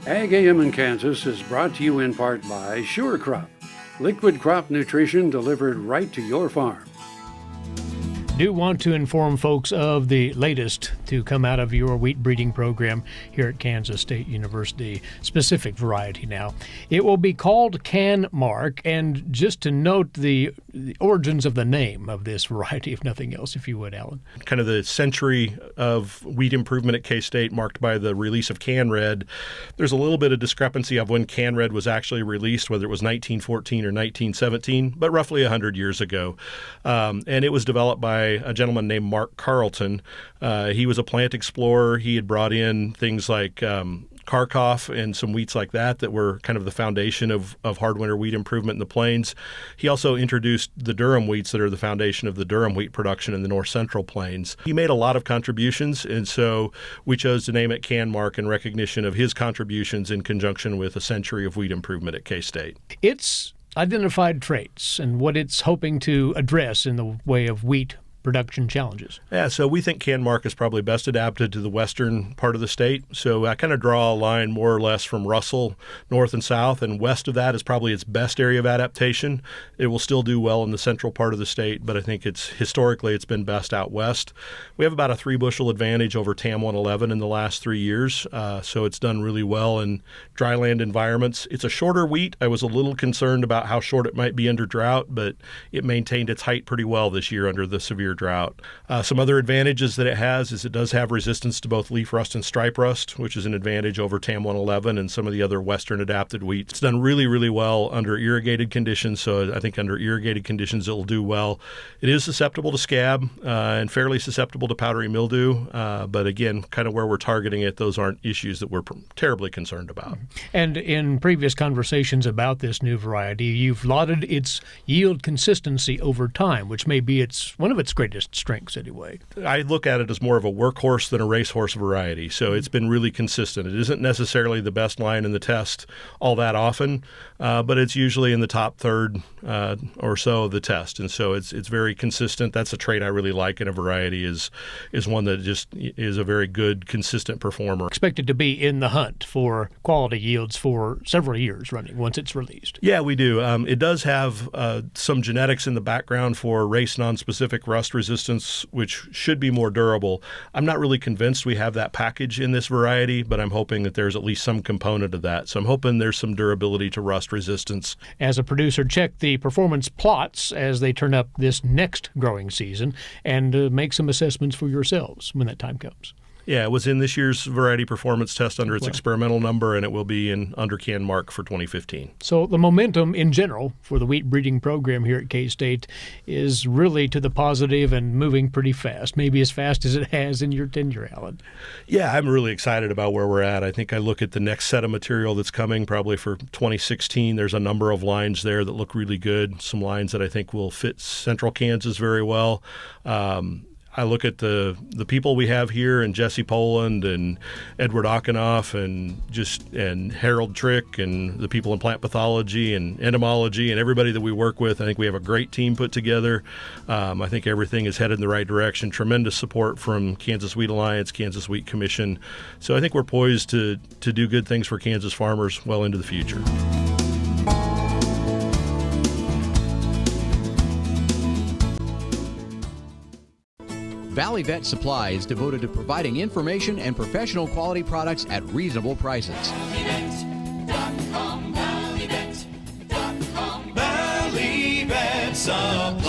Ag AM in Kansas is brought to you in part by Sure Crop, liquid crop nutrition delivered right to your farm. Do want to inform folks of the latest to come out of your wheat breeding program here at Kansas State University, specific variety now. It will be called KanMark, and just to note the origins of the name of this variety, if nothing else, if you would, Allan. Kind of the century of wheat improvement at K-State marked by the release of CanRed. There's a little bit of discrepancy of when CanRed was actually released, whether it was 1914 or 1917, but roughly 100 years ago. And it was developed by a gentleman named Mark Carleton. He was a plant explorer. He had brought in things like Kharkov and some wheats like that were kind of the foundation of hard winter wheat improvement in the plains. He also introduced the durum wheats that are the foundation of the durum wheat production in the north central plains. He made a lot of contributions, and so we chose to name it KanMark in recognition of his contributions in conjunction with a century of wheat improvement at K-State. Its identified traits and what it's hoping to address in the way of wheat production challenges. Yeah, so we think KanMark is probably best adapted to the western part of the state. So I kind of draw a line more or less from Russell, north and south, and west of that is probably its best area of adaptation. It will still do well in the central part of the state, but I think historically it's been best out west. We have about a 3-bushel advantage over TAM 111 in the last 3 years, so it's done really well in dryland environments. It's a shorter wheat. I was a little concerned about how short it might be under drought, but it maintained its height pretty well this year under the severe drought. Some other advantages that it has is it does have resistance to both leaf rust and stripe rust, which is an advantage over TAM 111 and some of the other western adapted wheats. It's done really, really well under irrigated conditions, so I think under irrigated conditions it will do well. It is susceptible to scab and fairly susceptible to powdery mildew, but again, kind of where we're targeting it, those aren't issues that we're terribly concerned about. And in previous conversations about this new variety, you've lauded its yield consistency over time, which may be one of its greatest strengths anyway. I look at it as more of a workhorse than a racehorse variety, so it's been really consistent. It isn't necessarily the best line in the test all that often, but it's usually in the top third or so of the test, and so it's very consistent. That's a trait I really like in a variety is one that just is a very good, consistent performer. Expected to be in the hunt for quality yields for several years running once it's released. Yeah, we do. It does have some genetics in the background for race non-specific rust resistance, which should be more durable. I'm not really convinced we have that package in this variety, but I'm hoping that there's at least some component of that. So I'm hoping there's some durability to rust resistance. As a producer, check the performance plots as they turn up this next growing season and make some assessments for yourselves when that time comes. Yeah, it was in this year's variety performance test under its experimental number, and it will be under KanMark for 2015. So the momentum in general for the wheat breeding program here at K-State is really to the positive and moving pretty fast, maybe as fast as it has in your tenure, Allan. Yeah, I'm really excited about where we're at. I think I look at the next set of material that's coming probably for 2016. There's a number of lines there that look really good, some lines that I think will fit central Kansas very well. I look at the people we have here, and Jesse Poland and Edward Ockenoff and Harold Trick and the people in plant pathology and entomology and everybody that we work with. I think we have a great team put together. I think everything is headed in the right direction. Tremendous support from Kansas Wheat Alliance, Kansas Wheat Commission. So I think we're poised to do good things for Kansas farmers well into the future. Valley Vet Supply is devoted to providing information and professional quality products at reasonable prices. ValleyVet.com, ValleyVet.com. Valley Vet Supply.